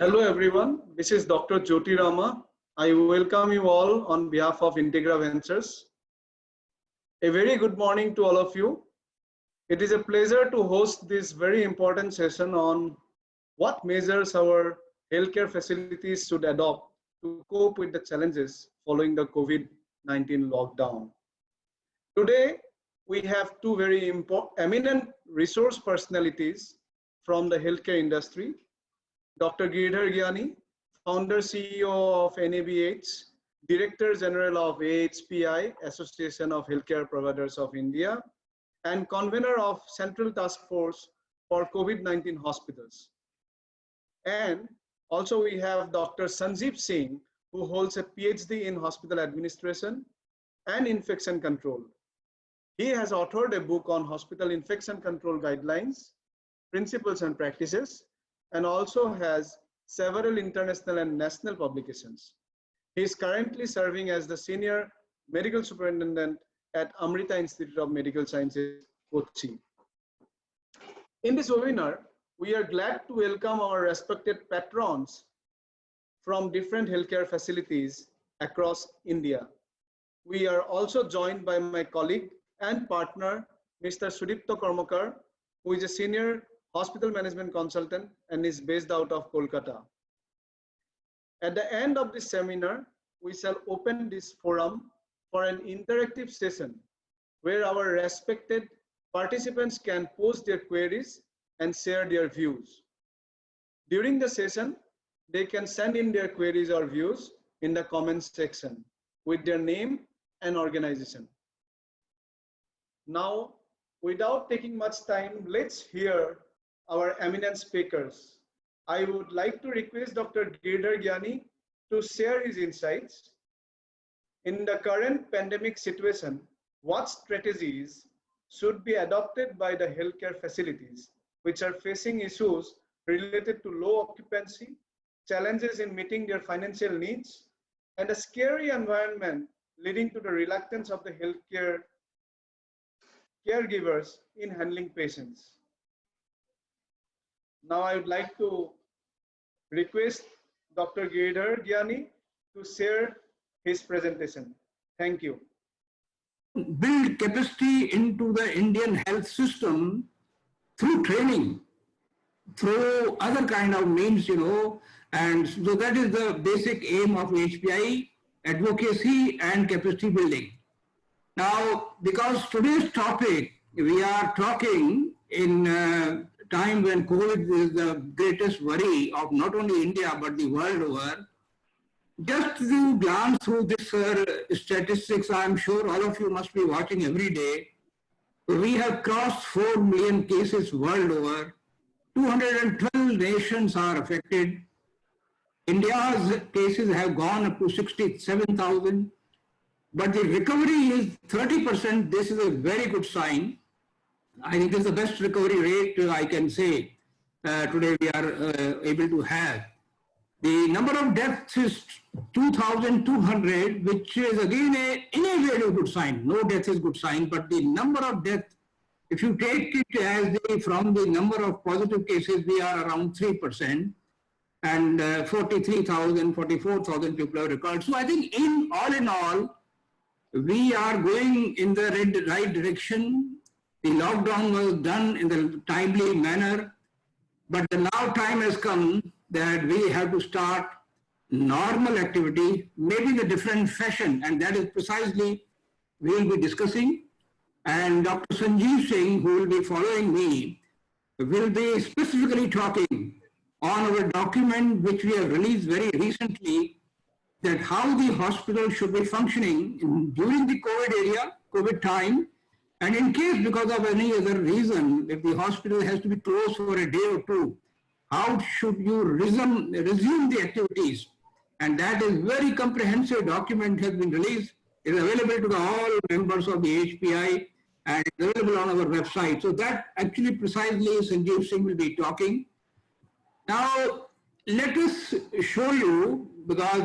Hello everyone, this is Dr. Jyoti Rama. I welcome you all on behalf of Integra Ventures. A very good morning to all of you. It is a pleasure to host this very important session on what measures our healthcare facilities should adopt to cope with the challenges following the COVID-19 lockdown. Today, we have two very eminent resource personalities from the healthcare industry. Dr. Giridhar Gyani, Founder CEO of NABH, Director General of AHPI, Association of Healthcare Providers of India, and Convener of Central Task Force for COVID-19 Hospitals. And also we have Dr. Sanjeev Singh, who holds a PhD in Hospital Administration and Infection Control. He has authored a book on hospital infection control guidelines, principles and practices, and also has several international and national publications. He is currently serving as the Senior Medical Superintendent at Amrita Institute of Medical Sciences, Kochi. In this webinar, we are glad to welcome our respected patrons from different healthcare facilities across India. We are also joined by my colleague and partner, Mr. Sudipto Karmakar, who is a Senior Hospital Management Consultant and is based out of Kolkata. At the end of this seminar, we shall open this forum for an interactive session where our respected participants can post their queries and share their views. During the session, they can send in their queries or views in the comments section with their name and organization. Now, without taking much time, let's hear our eminent speakers. I would like to request Dr. Giridhar Gyani to share his insights. In the current pandemic situation, what strategies should be adopted by the healthcare facilities which are facing issues related to low occupancy, challenges in meeting their financial needs, and a scary environment leading to the reluctance of the healthcare caregivers in handling patients. Now I would like to request Dr. Giridhar Gyani to share his presentation. Thank you. Build capacity into the Indian health system through training, through other kind of means, and so that is the basic aim of HPI, advocacy and capacity building. Now, because today's topic, we are talking in time when COVID is the greatest worry of not only India, but the world over. Just to glance through this statistics, I'm sure all of you must be watching every day. We have crossed 4 million cases world over. 212 nations are affected. India's cases have gone up to 67,000. But the recovery is 30%. This is a very good sign. I think this is the best recovery rate I can say today we are able to have. The number of deaths is 2,200, which is again in a very good sign. No death is good sign, but the number of deaths, if you take it as from the number of positive cases, we are around 3%, and 43,000, 44,000 people have recovered. So I think in all, we are going in the right direction. The lockdown was done in the timely manner, but the now time has come that we have to start normal activity, maybe in a different fashion, and that is precisely we will be discussing. And Dr. Sanjeev Singh, who will be following me, will be specifically talking on our document which we have released very recently, that how the hospital should be functioning during the COVID time, and in case because of any other reason, if the hospital has to be closed for a day or two, how should you resume the activities? And that is very comprehensive document has been released. It is available to all members of the HPI and available on our website. So that actually precisely Sanjeev Singh will be talking. Now, let us show you, because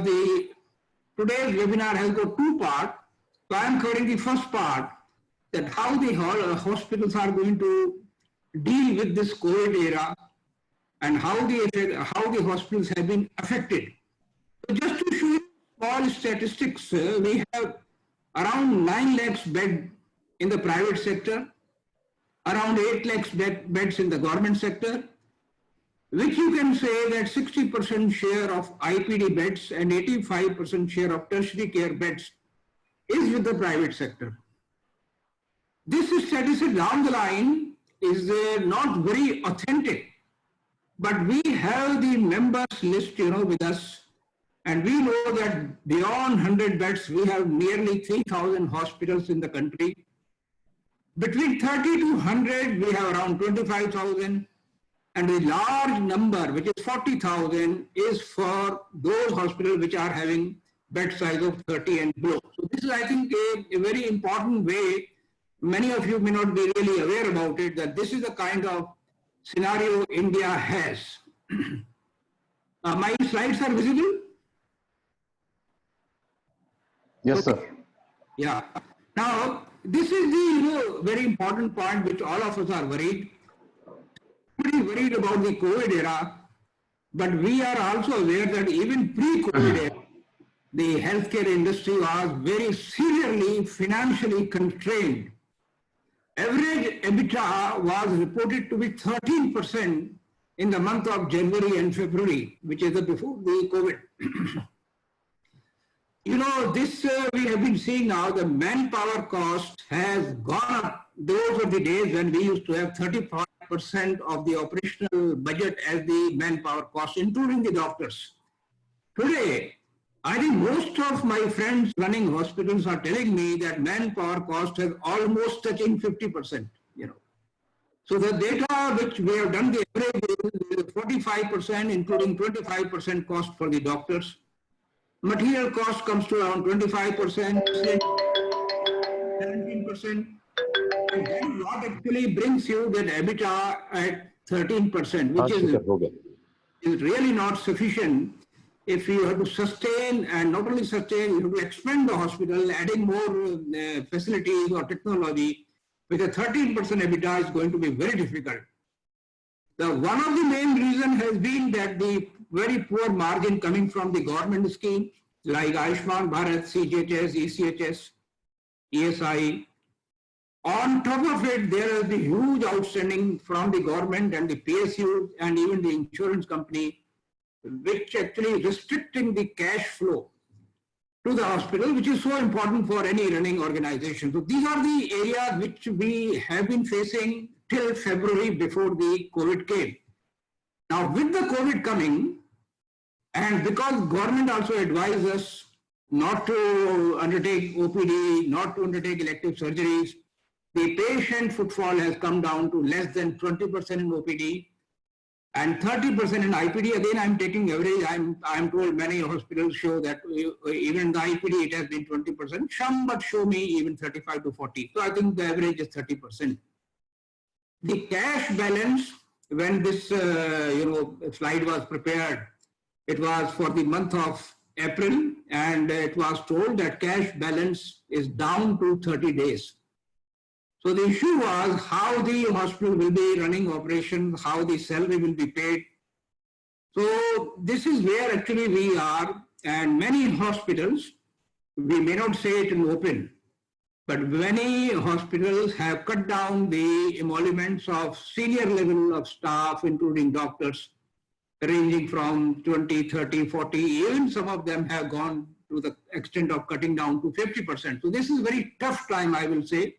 today's webinar has got two parts. So I am covering the first part, that how the hospitals are going to deal with this COVID era. and how the hospitals have been affected. So just to show you small statistics, we have around 9 lakhs bed in the private sector, around 8 lakhs beds in the government sector, which you can say that 60% share of IPD beds and 85% share of tertiary care beds is with the private sector. This statistic down the line is not very authentic, but we have the members list, with us, and we know that beyond 100 beds, we have nearly 3,000 hospitals in the country. Between 30 to 100, we have around 25,000, and the large number, which is 40,000, is for those hospitals which are having bed size of 30 and below. So this is, I think, a very important way. Many of you may not be really aware about it, that this is the kind of scenario India has. My slides are visible? Yes, sir. Yeah. Now, this is the very important point which all of us are worried. Pretty worried about the COVID era, but we are also aware that even pre-COVID era, the healthcare industry was very severely financially constrained. Average EBITDA was reported to be 13% in the month of January and February, which is before the COVID. This we have been seeing now, the manpower cost has gone up. Those were the days when we used to have 35% of the operational budget as the manpower cost, including the doctors. Today, I think most of my friends running hospitals are telling me that manpower cost has almost touching 50%. So the data which we have done, the average is 45%, including 25% cost for the doctors. Material cost comes to around 25%, 17%. And that is what actually brings you that EBITDA at 13%, which is really not sufficient. If you have to sustain, and not only sustain, you have to expand the hospital, adding more facilities or technology, with a 13% EBITDA is going to be very difficult. One of the main reasons has been that the very poor margin coming from the government scheme, like Ayushman Bharat, CGHS, ECHS, ESI. On top of it, there is the huge outstanding from the government and the PSU and even the insurance company, which actually is restricting the cash flow to the hospital, which is so important for any running organization. So these are the areas which we have been facing till February before the COVID came. Now with the COVID coming, and because government also advised us not to undertake OPD, not to undertake elective surgeries, the patient footfall has come down to less than 20% in OPD and 30% in IPD. Again, I'm taking average. I'm told many hospitals show that even in the IPD it has been 20%. Some but show me even 35 to 40. So I think the average is 30%. The cash balance, when this slide was prepared, it was for the month of April, and it was told that cash balance is down to 30 days. So the issue was how the hospital will be running operations, how the salary will be paid. So this is where actually we are, and many hospitals, we may not say it in open, but many hospitals have cut down the emoluments of senior level of staff, including doctors, ranging from 20, 30, 40, even some of them have gone to the extent of cutting down to 50%. So this is a very tough time, I will say.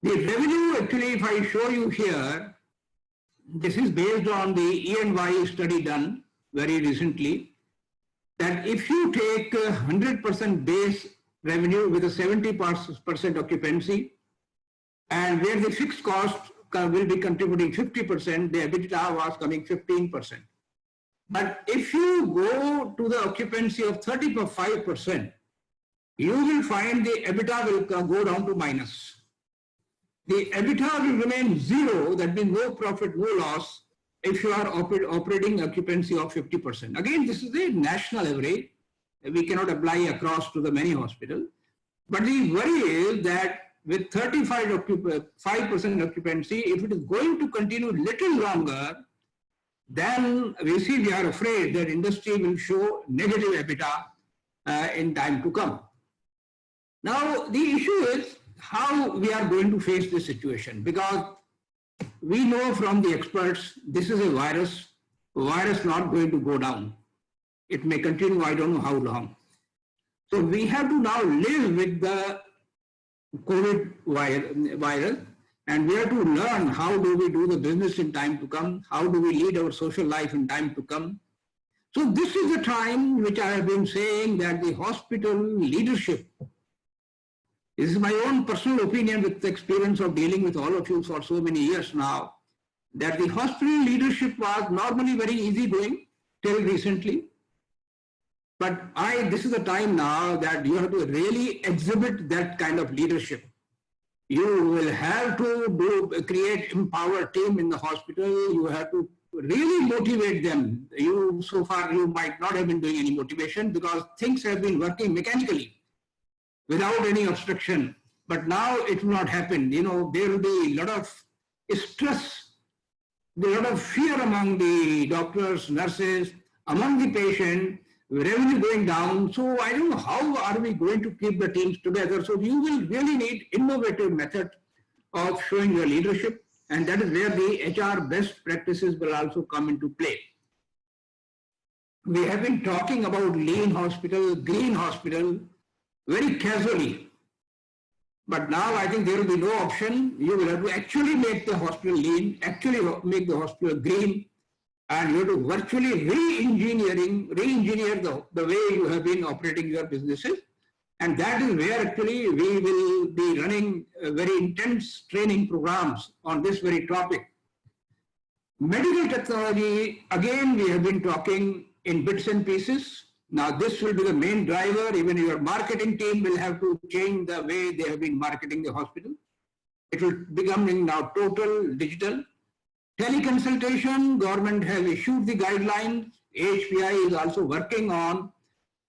The revenue, actually, if I show you here, this is based on the E&Y study done very recently, that if you take 100% base revenue with a 70% occupancy, and where the fixed cost will be contributing 50%, the EBITDA was coming 15%. But if you go to the occupancy of 35%, you will find the EBITDA will go down to minus. The EBITDA will remain zero, that means no profit, no loss, if you are operating occupancy of 50%. Again, this is a national average. We cannot apply across to the many hospitals. But the worry is that with 5% occupancy, if it is going to continue little longer, then we are afraid that industry will show negative EBITDA in time to come. Now, the issue is how we are going to face this situation, because we know from the experts, this is a virus not going to go down. It may continue, I don't know how long. So we have to now live with the COVID virus, and we have to learn how do we do the business in time to come, how do we lead our social life in time to come. So this is the time which I have been saying that the hospital leadership, this is my own personal opinion with the experience of dealing with all of you for so many years now, that the hospital leadership was normally very easygoing till recently. But this is the time now that you have to really exhibit that kind of leadership. You will have to create empowered team in the hospital. You have to really motivate them. So far you might not have been doing any motivation because things have been working mechanically without any obstruction. But now it will not happen. There will be a lot of stress, a lot of fear among the doctors, nurses, among the patient, revenue going down. So I don't know how are we going to keep the teams together. So you will really need innovative method of showing your leadership, and that is where the HR best practices will also come into play. We have been talking about lean hospital, green hospital very casually, but now I think there will be no option. You will have to actually make the hospital lean, actually make the hospital green, and you have to virtually re-engineer the way you have been operating your businesses. And that is where actually we will be running very intense training programs on this very topic. Medical technology, again, we have been talking in bits and pieces. Now this will be the main driver. Even your marketing team will have to change the way they have been marketing the hospital. It will become now total digital. Teleconsultation, government has issued the guidelines. AHPI is also working on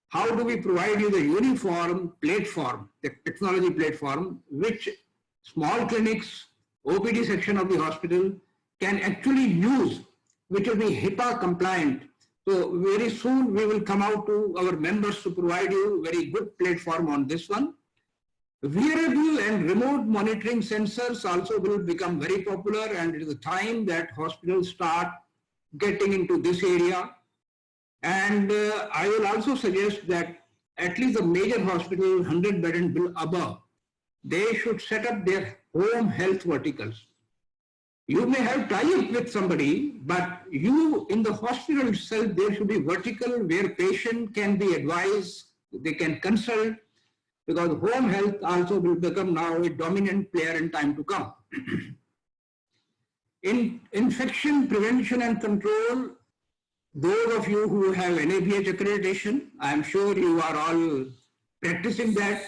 how do we provide you the uniform platform, the technology platform, which small clinics, OPD section of the hospital can actually use, which will be HIPAA compliant. So very soon we will come out to our members to provide you very good platform on this one. Wearable and remote monitoring sensors also will become very popular, and it is the time that hospitals start getting into this area. And I will also suggest that at least the major hospital, 100 bed and above, they should set up their home health verticals. You may have tie-up with somebody, but you in the hospital itself, there should be vertical where patient can be advised, they can consult, because home health also will become now a dominant player in time to come. In infection prevention and control, those of you who have NABH accreditation, I am sure you are all practicing that,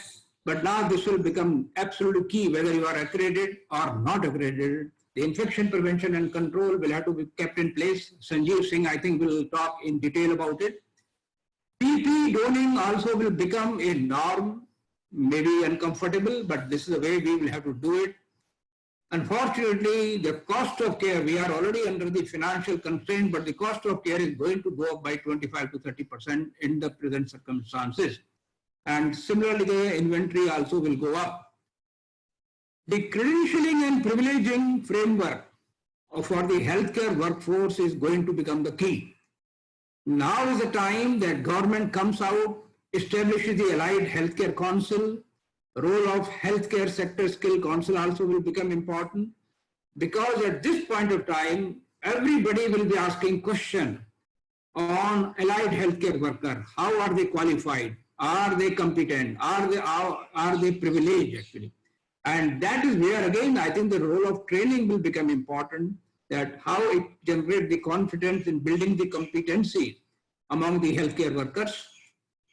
but now this will become absolutely key, whether you are accredited or not accredited. The infection prevention and control will have to be kept in place. Sanjeev Singh, I think, will talk in detail about it. PP donning also will become a norm, maybe uncomfortable, but this is the way we will have to do it. Unfortunately, the cost of care, we are already under the financial constraint, but the cost of care is going to go up by 25 to 30% in the present circumstances. And similarly, the inventory also will go up. The credentialing and privileging framework for the healthcare workforce is going to become the key. Now is the time that government comes out, establishes the Allied Healthcare Council. Role of healthcare sector skill council also will become important, because at this point of time, everybody will be asking question on allied healthcare worker. How are they qualified? Are they competent? Are they privileged actually? And that is where again, I think the role of training will become important, that how it generates the confidence in building the competency among the healthcare workers.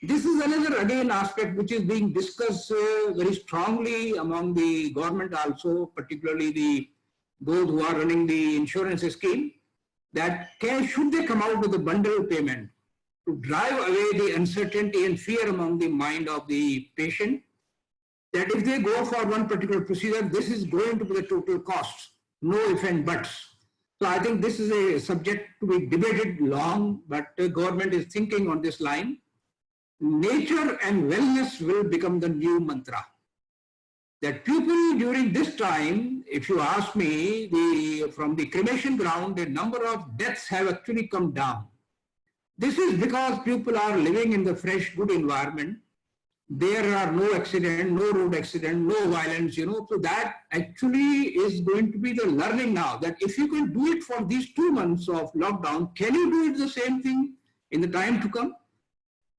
This is another, again, aspect which is being discussed very strongly among the government also, particularly those who are running the insurance scheme, that should they come out with a bundle payment to drive away the uncertainty and fear among the mind of the patient, that if they go for one particular procedure, this is going to be the total cost, no ifs and buts. So I think this is a subject to be debated long, but the government is thinking on this line. Nature and wellness will become the new mantra. That people during this time, if you ask me, from the cremation ground, the number of deaths have actually come down. This is because people are living in the fresh, good environment. There are no accident, no road accident, no violence, So that actually is going to be the learning now, that if you can do it for these 2 months of lockdown, can you do it the same thing in the time to come?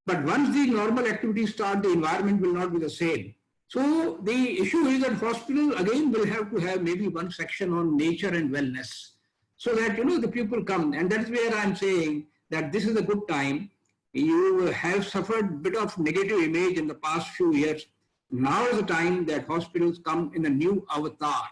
But once the normal activities start, the environment will not be the same. So the issue is that hospital again will have to have maybe one section on nature and wellness, so that the people come. And that's where I'm saying that this is a good time. You have suffered a bit of negative image in the past few years. Now is the time that hospitals come in a new avatar,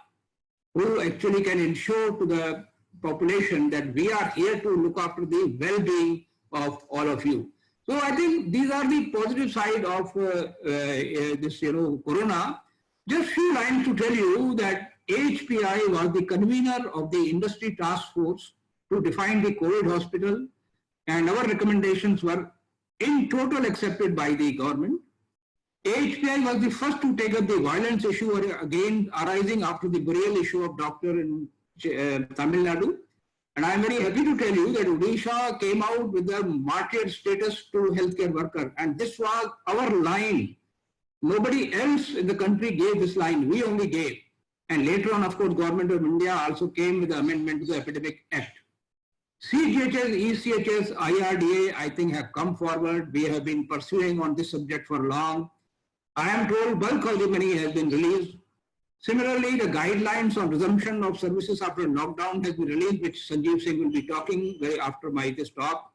who actually can ensure to the population that we are here to look after the well-being of all of you. So I think these are the positive side of this, corona. Just few lines to tell you that AHPI was the convener of the industry task force to define the COVID hospital, and our recommendations were in total accepted by the government. AHPI was the first to take up the violence issue again arising after the burial issue of doctor in Tamil Nadu. And I'm very happy to tell you that Odisha came out with the martyr status to healthcare worker. And this was our line. Nobody else in the country gave this line. We only gave. And later on, of course, Government of India also came with the amendment to the Epidemic Act. CGHS, ECHS, IRDA, I think have come forward. We have been pursuing on this subject for long. I am told bulk of the money has been released. Similarly, the guidelines on resumption of services after lockdown has been released, which Sanjeev Singh will be talking after this talk.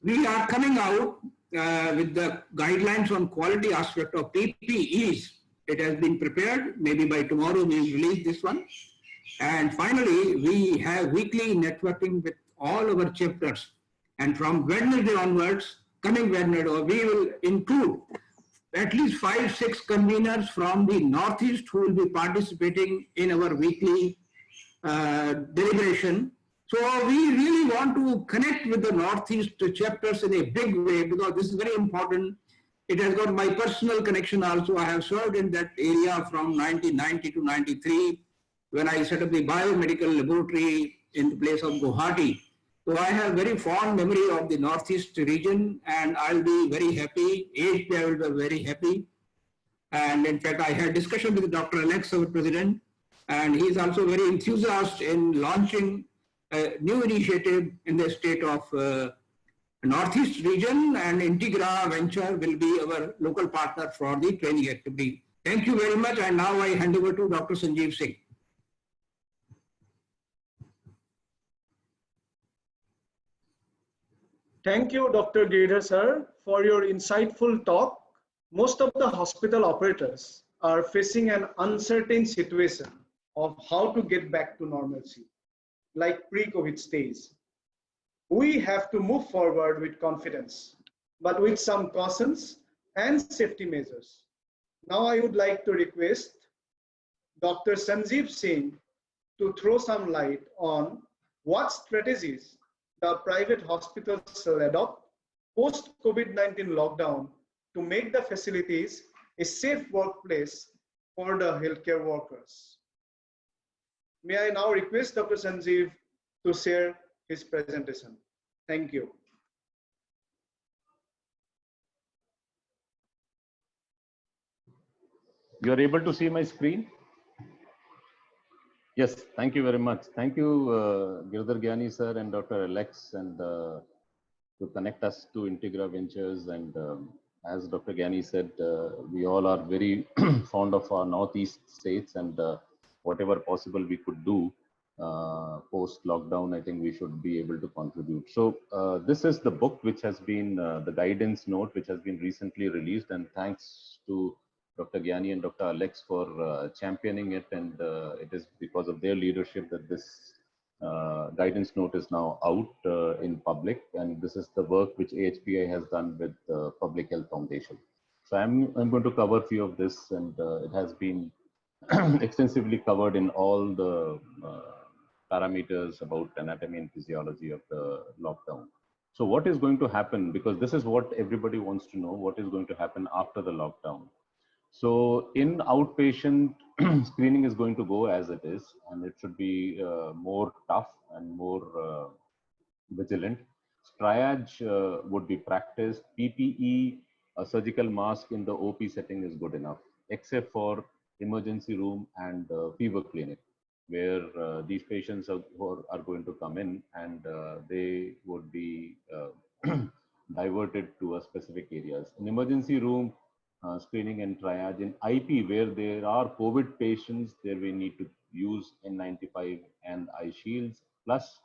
We are coming out with the guidelines on quality aspect of PPEs. It has been prepared. Maybe by tomorrow we will release this one. And finally, we have weekly networking with all our chapters. And from Wednesday onwards, coming Wednesday, we will include at least 5-6 conveners from the Northeast who will be participating in our weekly deliberation. So we really want to connect with the Northeast chapters in a big way, because this is very important. It has got my personal connection also. I have served in that area from 1990 to 93 when I set up the biomedical laboratory in the place of Guwahati. So I have very fond memory of the Northeast region, and I'll be very happy. AHPI will be very happy. And in fact, I had discussion with Dr. Alex, our president, and he is also very enthusiastic in launching a new initiative in the state of Northeast region, and Integra Venture will be our local partner for the training activity. Thank you very much. And now I hand over to Dr. Sanjeev Singh. Thank you, Dr. Giridhar sir, for your insightful talk. Most of the hospital operators are facing an uncertain situation of how to get back to normalcy, like pre-COVID stage. We have to move forward with confidence, but with some cautions and safety measures. Now I would like to request Dr. Sanjeev Singh to throw some light on what strategies the private hospitals will adopt post-COVID-19 lockdown to make the facilities a safe workplace for the healthcare workers. May I now request Dr. Sanjeev to share his presentation. Thank you. You are able to see my screen? Yes, thank you very much. Thank you, Giridhar Gyani sir and Dr. Alex, and to connect us to Integra Ventures. And as Dr. Gyani said, we all are very fond of our Northeast states, and whatever possible we could do post-lockdown, I think we should be able to contribute. So this is the book which has been the guidance note, which has been recently released, and thanks to Dr. Gyani and Dr. Alex for championing it, and it is because of their leadership that this guidance note is now out in public, and this is the work which AHPI has done with the Public Health Foundation. So I'm going to cover a few of this, and it has been extensively covered in all the parameters about anatomy and physiology of the lockdown. So what is going to happen, because this is what everybody wants to know, what is going to happen after the lockdown. So in outpatient, screening is going to go as it is, and it should be more tough and more vigilant. Triage would be practiced. PPE, a surgical mask in the OP setting is good enough, except for emergency room and fever clinic, where these patients are going to come in, and they would be diverted to a specific areas. In emergency room, screening and triage. In IP, where there are COVID patients, there we need to use N95 and eye shields, plus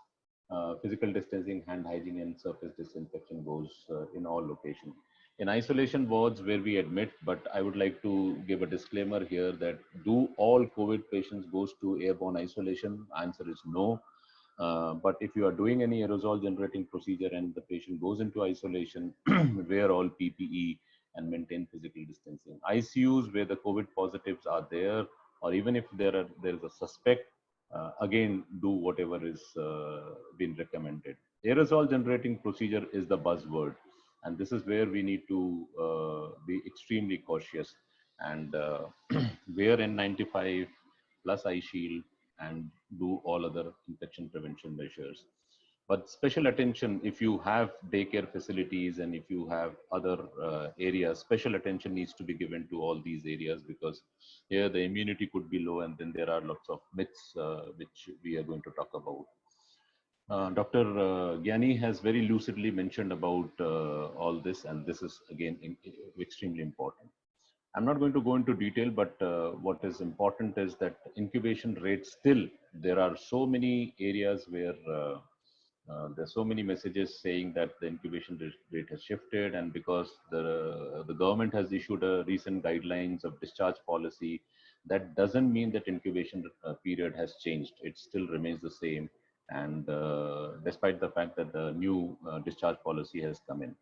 physical distancing, hand hygiene, and surface disinfection goes in all locations. In isolation wards where we admit, but I would like to give a disclaimer here that do all COVID patients goes to airborne isolation? Answer is no. But if you are doing any aerosol generating procedure and the patient goes into isolation, wear all PPE and maintain physical distancing. ICUs where the COVID positives are there, or even if there is a suspect, again, do whatever is been recommended. Aerosol generating procedure is the buzzword, and this is where we need to be extremely cautious and wear N95 plus eye shield and do all other infection prevention measures. But special attention, if you have daycare facilities and if you have other areas, special attention needs to be given to all these areas, because here the immunity could be low, and then there are lots of myths which we are going to talk about. Dr. Gyani has very lucidly mentioned about all this, and this is again extremely important. I'm not going to go into detail, but what is important is that incubation rate still, there are so many areas where there's so many messages saying that the incubation rate has shifted, and because the government has issued a recent guidelines of discharge policy, that doesn't mean that incubation period has changed. It still remains the same, and despite the fact that the new discharge policy has come in.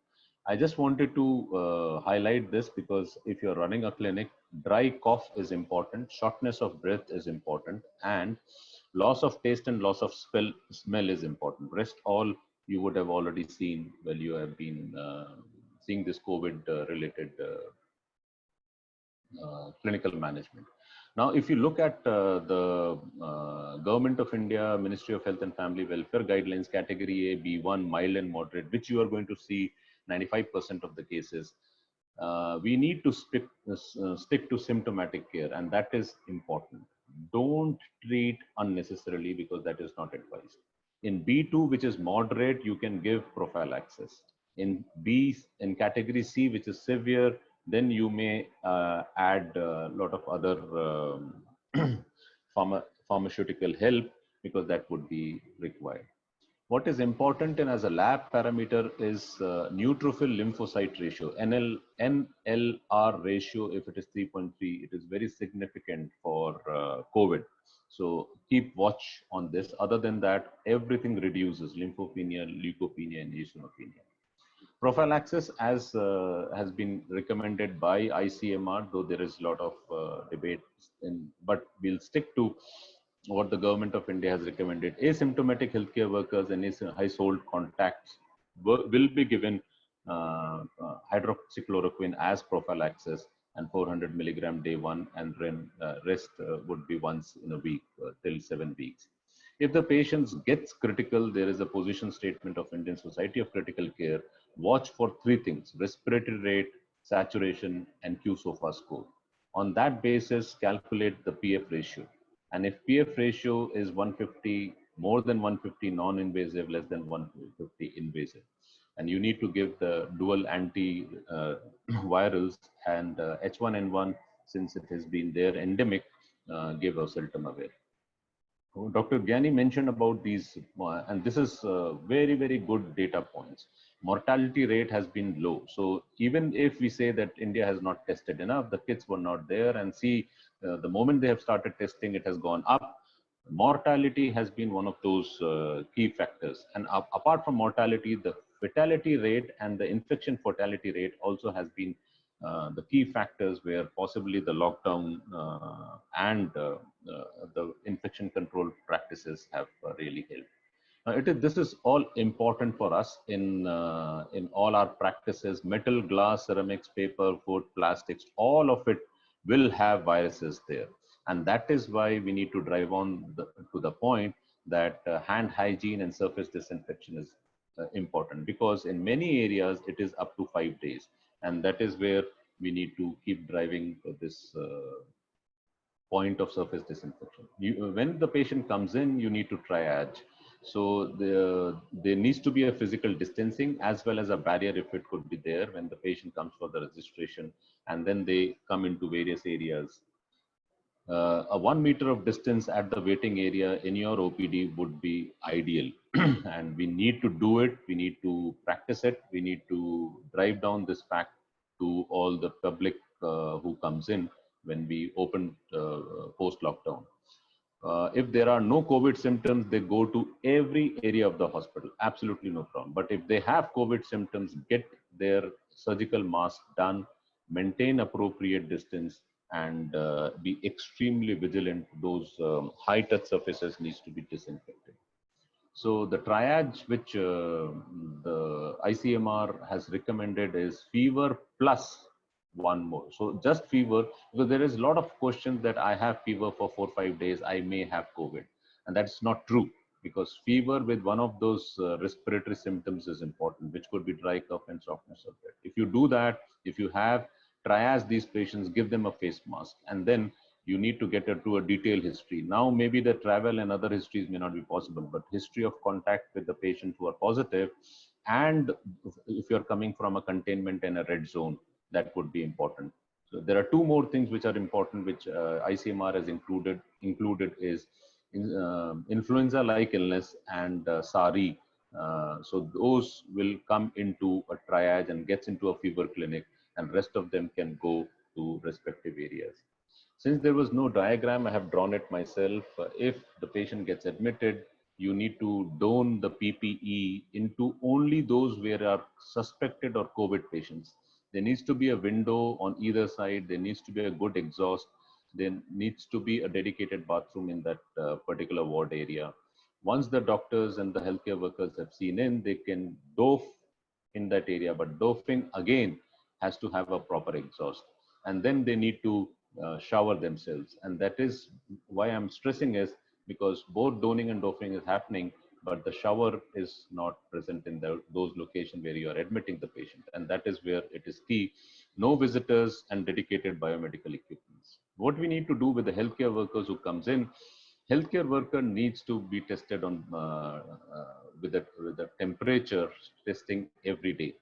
I just wanted to highlight this because if you're running a clinic, dry cough is important, shortness of breath is important, and loss of taste and loss of smell is important. Rest all you would have already seen while you have been seeing this COVID related clinical management. Now, if you look at the Government of India, Ministry of Health and Family Welfare guidelines, category A, B1, mild and moderate, which you are going to see 95% of the cases, we need to stick to symptomatic care, and that is important. Don't treat unnecessarily, because that is not advised. In B2, which is moderate, you can give prophylaxis. In category C, which is severe, then you may add a lot of other pharmaceutical help, because that would be required. What is important and as a lab parameter is neutrophil lymphocyte ratio, NLR ratio. If it is 3.3, it is very significant for COVID. So keep watch on this. Other than that, everything reduces: lymphopenia, leukopenia, and eosinopenia. Prophylaxis, as has been recommended by ICMR, though there is a lot of debate, but we'll stick to what the Government of India has recommended. Asymptomatic healthcare workers and household contacts will be given hydroxychloroquine as prophylaxis, and 400 milligram day one, and then rest would be once in a week till 7 weeks. If the patient gets critical, there is a position statement of Indian Society of Critical Care. Watch for 3 things: respiratory rate, saturation, and Q-SOFA score. On that basis, calculate the PF ratio. And if PF ratio is 150, more than 150 non-invasive, less than 150 invasive, and you need to give the dual anti-virals and H1N1, since it has been there endemic, give oseltamivir. Dr. Gyani mentioned about these, and this is very, very good data points. Mortality rate has been low. So even if we say that India has not tested enough, the kits were not there, and see, the moment they have started testing, it has gone up. Mortality has been one of those key factors. And apart from mortality, the fatality rate and the infection fatality rate also has been the key factors where possibly the lockdown and the infection control practices have really helped. This is all important for us in all our practices. Metal, glass, ceramics, paper, food, plastics, all of it will have viruses there, and that is why we need to drive on to the point that hand hygiene and surface disinfection is important, because in many areas it is up to 5 days, and that is where we need to keep driving this point of surface disinfection. When the patient comes in, you need to triage. So there needs to be a physical distancing as well as a barrier, if it could be there, when the patient comes for the registration, and then they come into various areas. A 1 meter of distance at the waiting area in your OPD would be ideal. And we need to do it. We need to practice it. We need to drive down this fact to all the public who comes in when we open post lockdown. If there are no COVID symptoms, they go to every area of the hospital. Absolutely no problem. But if they have COVID symptoms, get their surgical mask done, maintain appropriate distance, and be extremely vigilant. Those high touch surfaces needs to be disinfected. So the triage which the ICMR has recommended is fever plus one more. So just fever, because there is a lot of questions that I have fever for 4 or 5 days, I may have COVID. And that's not true, because fever with one of those respiratory symptoms is important, which could be dry cough and softness of breath. If you do that, if you have triage these patients, give them a face mask, and then you need to get to a detailed history. Now, maybe the travel and other histories may not be possible, but history of contact with the patients who are positive, and if you're coming from a containment and a red zone, that would be important. So there are two more things which are important, which ICMR has included is influenza-like illness and SARI. So those will come into a triage and gets into a fever clinic, and rest of them can go to respective areas. Since there was no diagram, I have drawn it myself. If the patient gets admitted, you need to don the PPE into only those where are suspected or COVID patients. There needs to be a window on either side. There needs to be a good exhaust. There needs to be a dedicated bathroom in that particular ward area. Once the doctors and the healthcare workers have seen in, they can doff in that area, but doffing again has to have a proper exhaust. And then they need to shower themselves. And that is why I'm stressing is because both donning and doffing is happening, but the shower is not present in those locations where you are admitting the patient. And that is where it is key. No visitors and dedicated biomedical equipments. What we need to do with the healthcare workers who comes in, healthcare worker needs to be tested on with the temperature testing every day.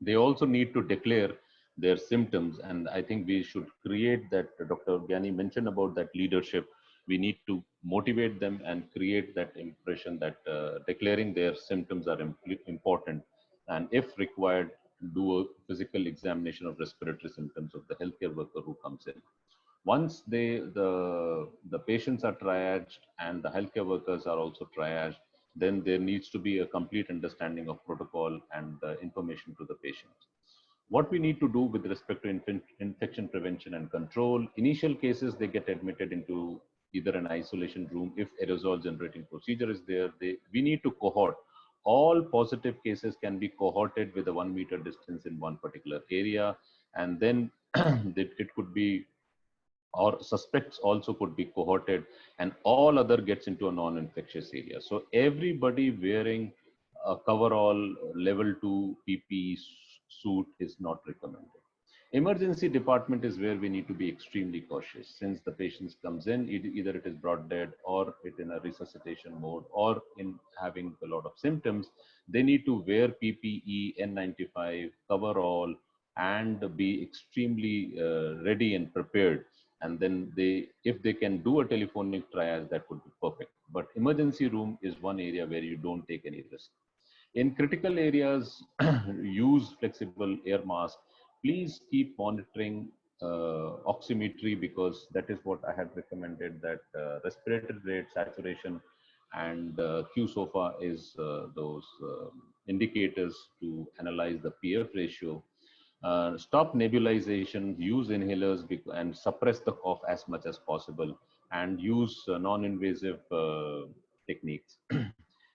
They also need to declare their symptoms, and I think we should create that. Dr. Gyani mentioned about that leadership. We need to motivate them and create that impression that declaring their symptoms are important, and if required, do a physical examination of respiratory symptoms of the healthcare worker who comes in. Once the patients are triaged and the healthcare workers are also triaged, then there needs to be a complete understanding of protocol and information to the patient. What we need to do with respect to infection prevention and control, initial cases, they get admitted into either an isolation room. If aerosol generating procedure is there, we need to cohort. All positive cases can be cohorted with a 1 meter distance in one particular area. And then it could be, or suspects also could be cohorted, and all other gets into a non-infectious area. So everybody wearing a coverall level 2 PPE suit is not recommended. Emergency department is where we need to be extremely cautious. Since the patient comes in, either it is brought dead or it in a resuscitation mode or in having a lot of symptoms, they need to wear PPE, N95, coverall, and be extremely ready and prepared. And then if they can do a telephonic triage, that would be perfect. But emergency room is one area where you don't take any risk. In critical areas, use flexible air mask. Please keep monitoring oximetry, because that is what I had recommended, that respiratory rate, saturation, and Q-SOFA is those indicators to analyze the PF ratio. Stop nebulization, use inhalers and suppress the cough as much as possible. and use non-invasive techniques.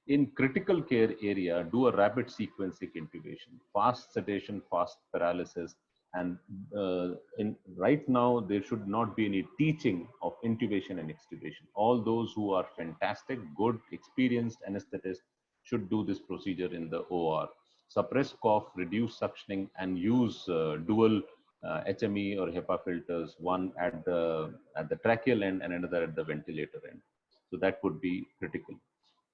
In critical care area, do a rapid sequencing intubation, fast sedation, fast paralysis, and right now there should not be any teaching of intubation and extubation. All those who are fantastic, good, experienced anesthetists should do this procedure in the OR. Suppress cough, reduce suctioning, and use dual HME or HEPA filters, one at the tracheal end and another at the ventilator end. So that would be critical.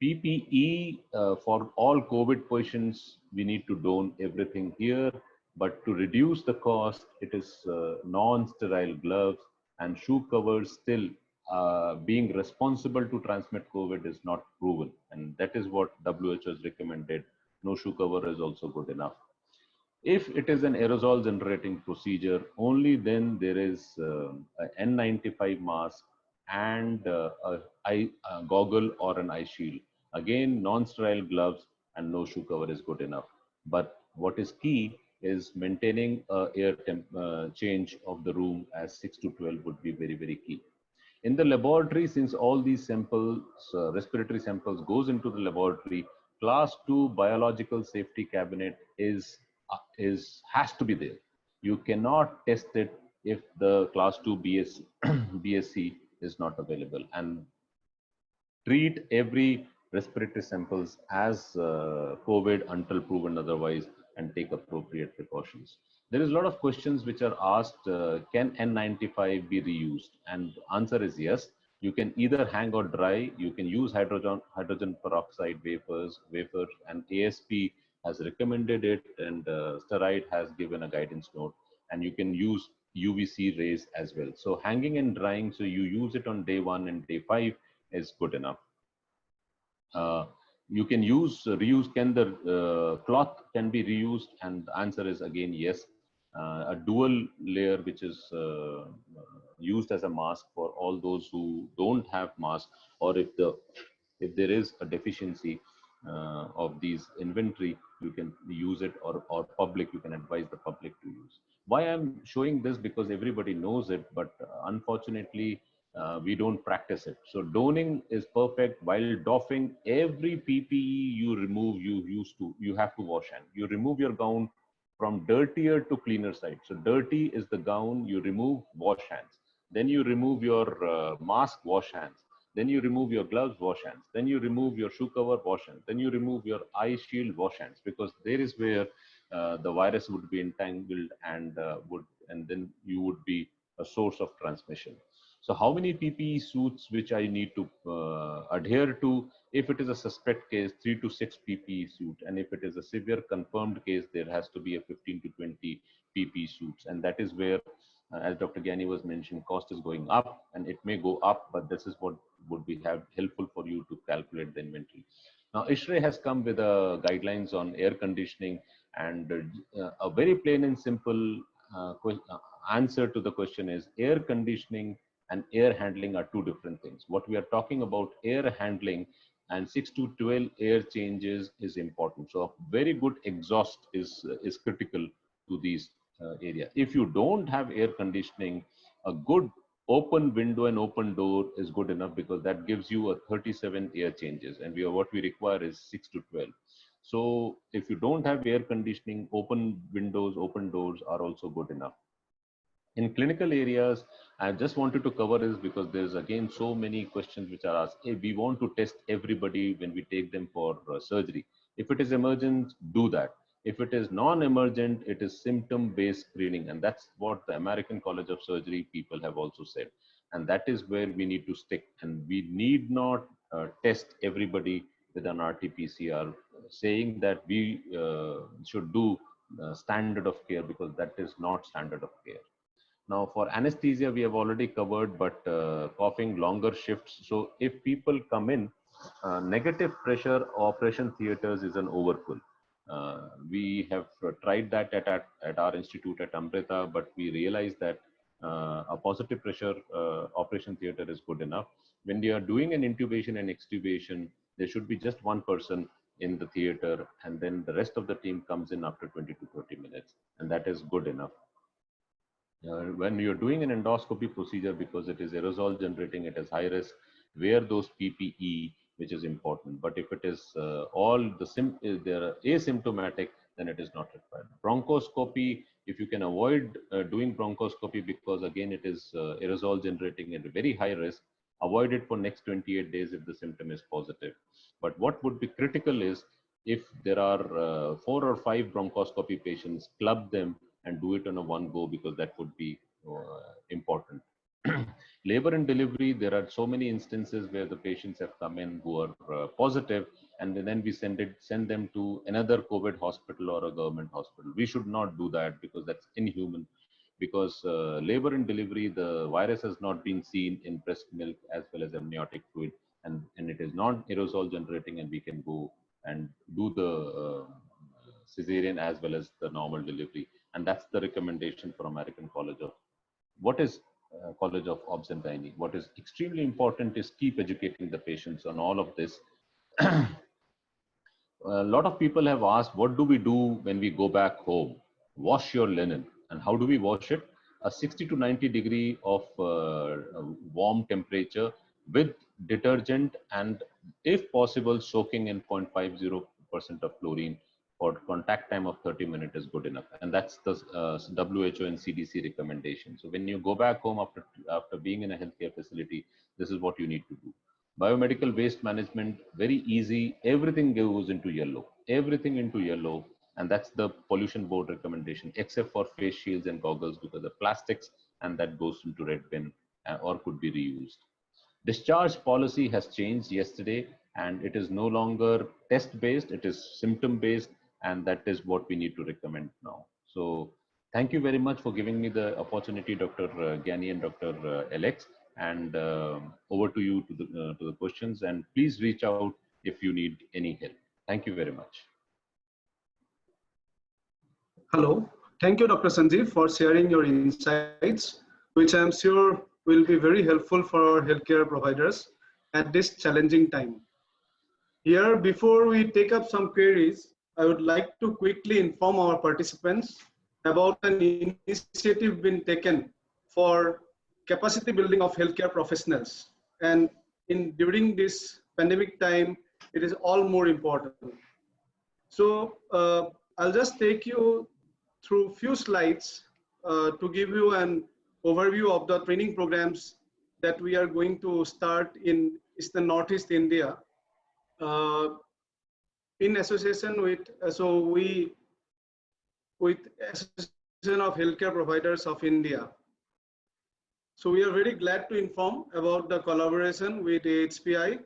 PPE for all COVID patients, we need to don everything here, but to reduce the cost, it is non-sterile gloves and shoe covers. Still, being responsible to transmit COVID is not proven, and that is what WHO has recommended. No shoe cover is also good enough. If it is an aerosol generating procedure, only then there is an N95 mask and a goggle or an eye shield. Again, non-sterile gloves and no shoe cover is good enough. But what is key is maintaining air change of the room as 6 to 12 would be very, very key. In the laboratory, since all these samples, respiratory samples goes into the laboratory, class 2 biological safety cabinet has to be there. You cannot test it if the class 2 BSc is not available, and treat every respiratory samples as COVID until proven otherwise, and take appropriate precautions. There is a lot of questions which are asked, can N95 be reused? And answer is yes. You can either hang or dry. You can use hydrogen peroxide wafers, and ASP has recommended it, and Steroid has given a guidance note, and you can use UVC rays as well. So hanging and drying, so you use it on day 1 and day 5 is good enough. You can reuse, can the cloth can be reused? And the answer is again yes. A dual layer which is used as a mask for all those who don't have mask, or if there is a deficiency of these inventory, you can use it, or public, you can advise the public to use. Why I'm showing this? Because everybody knows it, but unfortunately we don't practice it. So donning is perfect. While doffing every PPE you remove, you have to wash hand. You remove your gown from dirtier to cleaner side. So dirty is the gown, you remove, wash hands. Then you remove your mask, wash hands. Then you remove your gloves, wash hands. Then you remove your shoe cover, wash hands. Then you remove your eye shield, wash hands, because there is where the virus would be entangled and then you would be a source of transmission. So how many PPE suits which I need to adhere to? If it is a suspect case, 3 to 6 PPE suit. And if it is a severe confirmed case, there has to be a 15 to 20 PPE suits. And that is where, as Dr. Gyani was mentioning, cost is going up, and it may go up, but this is what would be helpful for you to calculate the inventory. Now, ISHRAE has come with guidelines on air conditioning, and a very plain and simple answer to the question is air conditioning and air handling are two different things. What we are talking about, air handling and 6 to 12 air changes is important. So a very good exhaust is critical to these area. If you don't have air conditioning, a good open window and open door is good enough, because that gives you a 37 air changes, and what we require is 6 to 12. So if you don't have air conditioning, open windows, open doors are also good enough. In clinical areas, I just wanted to cover is because there's again so many questions which are asked. Hey, we want to test everybody when we take them for surgery. If it is emergent, do that. If it is non-emergent, it is symptom-based screening. And that's what the American College of Surgery people have also said. And that is where we need to stick. And we need not test everybody with an RT-PCR, saying that we should do standard of care, because that is not standard of care. Now for anesthesia, we have already covered, but coughing, longer shifts. So if people come in, negative pressure operation theaters is an overkill. We have tried that at our institute at Amrita, but we realized that a positive pressure operation theater is good enough. When we are doing an intubation and extubation, there should be just one person in the theater, and then the rest of the team comes in after 20 to 30 minutes, and that is good enough. when you're doing an endoscopy procedure, because it is aerosol generating, it is high risk, wear those PPE, which is important. But if it is they're asymptomatic, then it is not required. Bronchoscopy, if you can avoid doing bronchoscopy, because again it is aerosol generating at a very high risk, avoid it for next 28 days if the symptom is positive. But what would be critical is, if there are 4 or 5 bronchoscopy patients, club them and do it on a one go, because that would be important. Labor and delivery, there are so many instances where the patients have come in who are positive, and then we send them to another COVID hospital or a government hospital. We should not do that, because that's inhuman. Because labor and delivery, the virus has not been seen in breast milk as well as amniotic fluid, and it is not aerosol generating, and we can go and do the cesarean as well as the normal delivery. And that's the recommendation for American College of College of Obs-and-Gynae. What is extremely important is keep educating the patients on all of this. A lot of people have asked, what do we do when we go back home? Wash your linen. And how do we wash it? A 60 to 90 degree of warm temperature with detergent, and if possible, soaking in 0.50% of chlorine for contact time of 30 minutes is good enough. And that's the WHO and CDC recommendation. So when you go back home after being in a healthcare facility, this is what you need to do. Biomedical waste management, very easy. Everything goes into yellow, everything into yellow. And that's the pollution board recommendation, except for face shields and goggles, because the plastics, and that goes into red bin or could be reused. Discharge policy has changed yesterday, and it is no longer test based, it is symptom based, and that is what we need to recommend now. So thank you very much for giving me the opportunity, Dr. Gyani and Dr. Alex, and over to you to the questions, and please reach out if you need any help. Thank you very much. Hello. Thank you, Dr. Sanjeev, for sharing your insights, which I am sure will be very helpful for our healthcare providers at this challenging time. Here, before we take up some queries, I would like to quickly inform our participants about an initiative being taken for capacity building of healthcare professionals. And during this pandemic time, it is all more important. So I'll just take you through few slides to give you an overview of the training programs that we are going to start in Eastern Northeast India in association with Association of Healthcare Providers of India. So we are very glad to inform about the collaboration with AHPI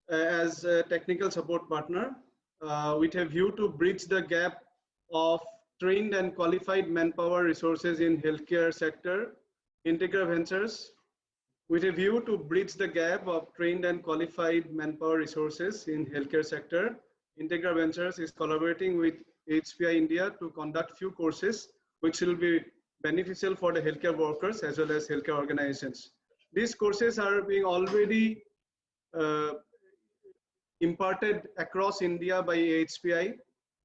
as a technical support partner with a view to bridge the gap of trained and qualified manpower resources in healthcare sector. Integra Ventures, with a view to bridge the gap of trained and qualified manpower resources in healthcare sector, Integra Ventures is collaborating with HPI India to conduct few courses which will be beneficial for the healthcare workers as well as healthcare organizations. These courses are being already imparted across India by HPI,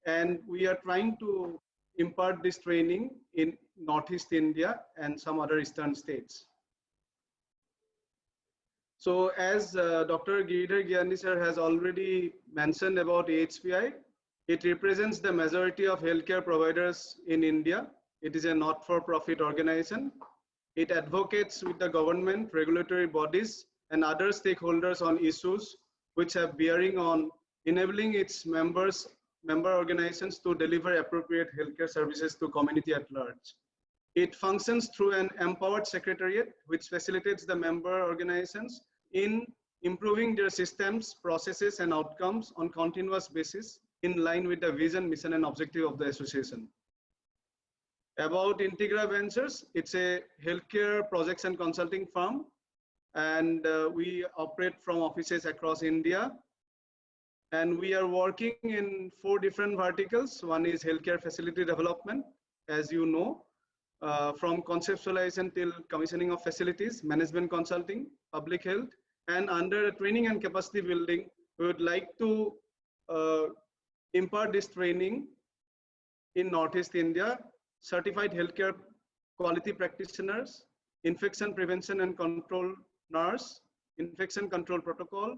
and we are trying to impart this training in Northeast India and some other eastern states. So as Dr. Giridhar Gyani sir has already mentioned about AHPI, it represents the majority of healthcare providers in India. It is a not-for-profit organization. It advocates with the government, regulatory bodies, and other stakeholders on issues which have bearing on enabling its member organizations to deliver appropriate healthcare services to community at large. It functions through an empowered secretariat which facilitates the member organizations in improving their systems, processes, and outcomes on continuous basis in line with the vision, mission, and objective of the association. About Integra Ventures, it's a healthcare projects and consulting firm, and we operate from offices across India. And we are working in 4 different verticals. One is healthcare facility development, as you know, from conceptualization till commissioning of facilities, management consulting, public health, and under training and capacity building, we would like to impart this training in Northeast India. Certified healthcare quality practitioners, infection prevention and control nurse, infection control protocol,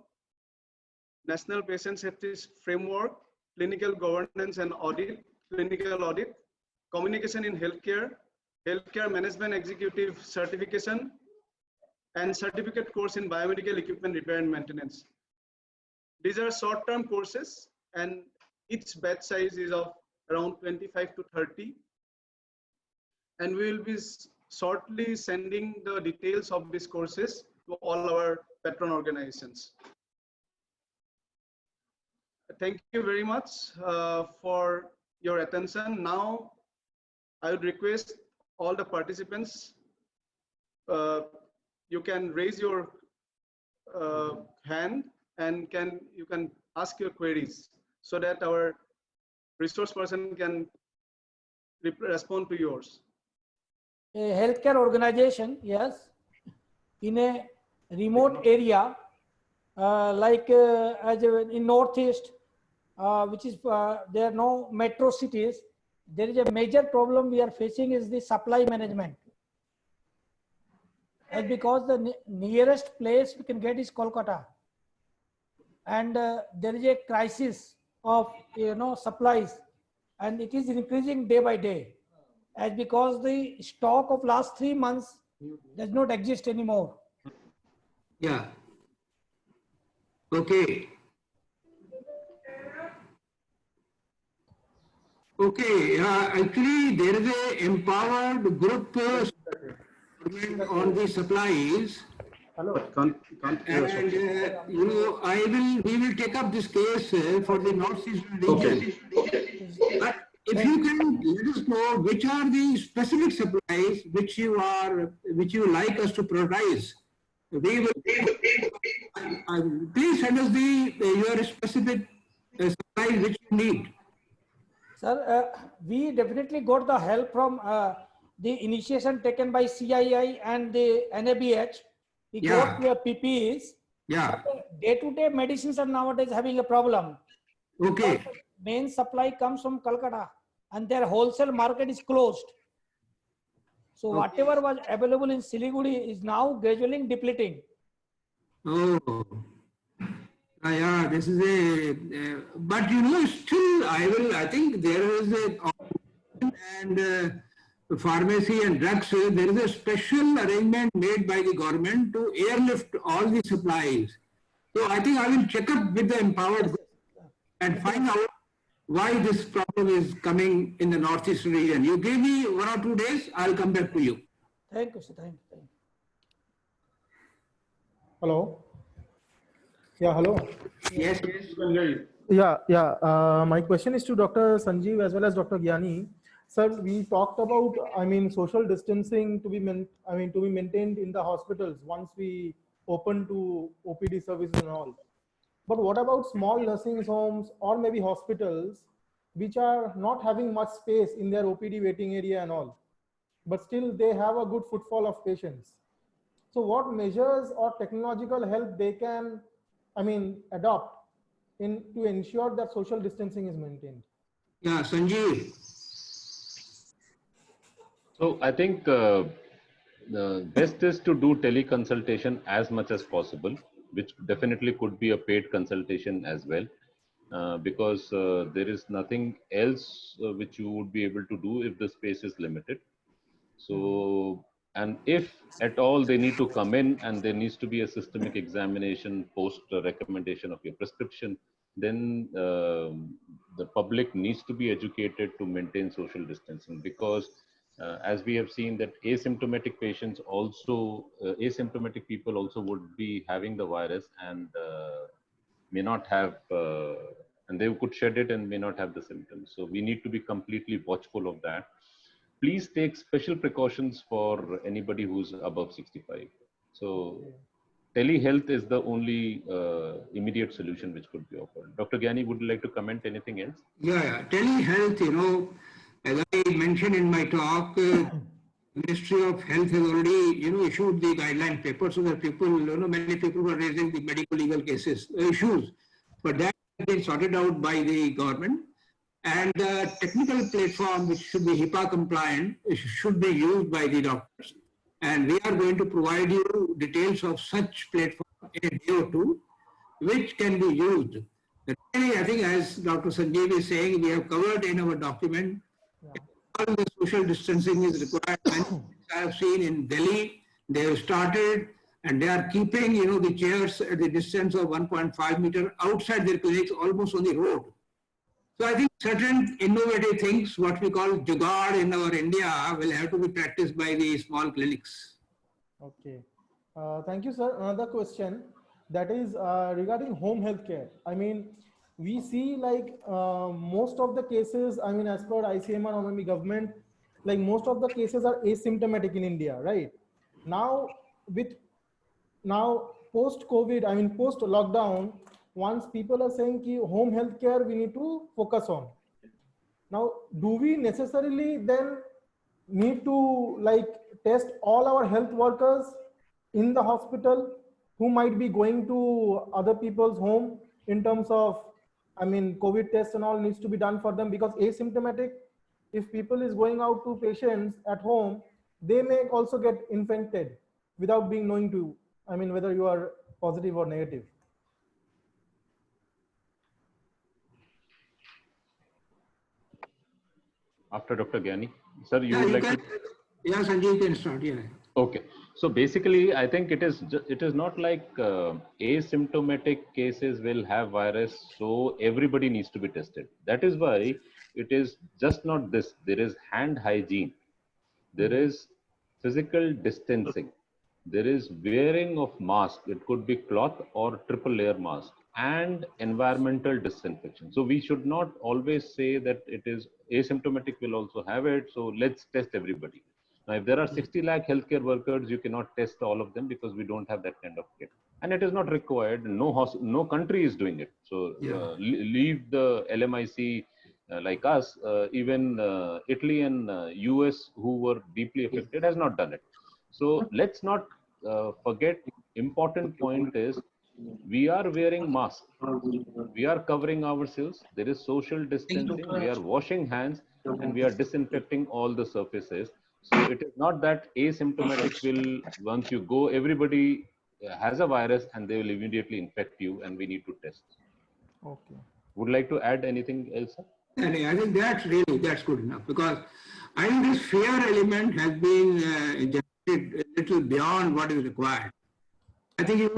national patient safety framework, clinical governance and audit, clinical audit, communication in healthcare, healthcare management executive certification, and certificate course in biomedical equipment repair and maintenance. These are short-term courses, and each batch size is of around 25 to 30. And we will be shortly sending the details of these courses to all our patron organizations. Thank you very much for your attention. Now, I would request all the participants, you can raise your hand and you can ask your queries so that our resource person can respond to yours. A healthcare organization, yes, in a remote area, as in Northeast, which is there are no metro cities, there is a major problem we are facing is the supply management. And because the nearest place we can get is Kolkata, and there is a crisis of supplies, and it is increasing day by day, as because the stock of last 3 months does not exist anymore. Yeah. Okay. Okay. Actually, there is a empowered group on the supplies. Hello. And we will take up this case for the Northeastern region. Okay. But if you can let us know which are the specific supplies which you like us to prioritize, we will. Please send us your specific supplies which you need. Sir, we definitely got the help from the initiation taken by CII and the NABH. We got the PPEs. Yeah. Day-to-day medicines are nowadays having a problem. Okay. Because main supply comes from Calcutta and their wholesale market is closed. So whatever was available in Siliguri is now gradually depleting. Oh. Yeah, this is but still I think there is and pharmacy and drugs, there is a special arrangement made by the government to airlift all the supplies. So I think I will check up with the empowered group and find out why this problem is coming in the Northeast region. You give me 1 or 2 days, I'll come back to you. Thank you, sir. Thank you. Hello. Yeah, hello. Yes. Yeah. My question is to Dr. Sanjeev as well as Dr. Gyani. Sir, we talked about, social distancing to be maintained in the hospitals once we open to OPD services and all. But what about small nursing homes or maybe hospitals which are not having much space in their OPD waiting area and all, but still they have a good footfall of patients? So what measures or technological help they can, adopt to ensure that social distancing is maintained? Yeah, Sanjeev. So I think the best is to do teleconsultation as much as possible, which definitely could be a paid consultation as well, because there is nothing else which you would be able to do if the space is limited. So, and if at all they need to come in and there needs to be a systemic examination post recommendation of your prescription, then the public needs to be educated to maintain social distancing, because as we have seen that asymptomatic patients also, asymptomatic people also would be having the virus and may not have, and they could shed it and may not have the symptoms. So we need to be completely watchful of that. Please take special precautions for anybody who's above 65. So telehealth is the only immediate solution which could be offered. Dr. Gyani, would you like to comment anything else? Yeah. Telehealth, as I mentioned in my talk, Ministry of Health has already, issued the guideline paper so that people, many people were raising the medical legal cases, issues. But that has been sorted out by the government. And the technical platform, which should be HIPAA compliant, should be used by the doctors. And we are going to provide you details of such platform in a day or two, which can be used. Really, I think as Dr. Sanjeev is saying, we have covered in our document, all the social distancing is required. I have seen in Delhi, they have started and they are keeping, the chairs at the distance of 1.5 meter outside their clinics, almost on the road. So I think certain innovative things, what we call jugaad in our India, will have to be practiced by the small clinics. Okay. Thank you, sir. Another question that is regarding home health care. I mean, we see like most of the cases, I mean, as per ICMR or maybe government, like most of the cases are asymptomatic in India, right? Now, post-COVID, I mean, post-lockdown, once people are saying ki home health care we need to focus on. Now, do we necessarily then need to like test all our health workers in the hospital who might be going to other people's home in terms of, I mean, COVID tests and all needs to be done for them, because asymptomatic, if people is going out to patients at home, they may also get infected without being knowing to, I mean, whether you are positive or negative. After Dr. Gyani. Sir, you would like to? Yeah, Sanjeev can start. Yeah. Okay. So basically, I think it is not like asymptomatic cases will have virus, so everybody needs to be tested. That is why it is just not this. There is hand hygiene. There is physical distancing. There is wearing of mask. It could be cloth or triple layer mask, and environmental disinfection. So we should not always say that it is asymptomatic will also have it. So let's test everybody. Now, if there are 60 lakh healthcare workers, you cannot test all of them because we don't have that kind of kit. And it is not required. No country is doing it. So leave the LMIC like us, even Italy and US, who were deeply affected, has not done it. So let's not forget, important point is we are wearing masks, we are covering ourselves, there is social distancing, we are washing hands, and we are disinfecting all the surfaces. So it is not that asymptomatic will, once you go, everybody has a virus and they will immediately infect you and we need to test. Okay. Would like to add anything else, sir? I think that's good enough, because I think this fear element has been generated a little beyond what is required. I think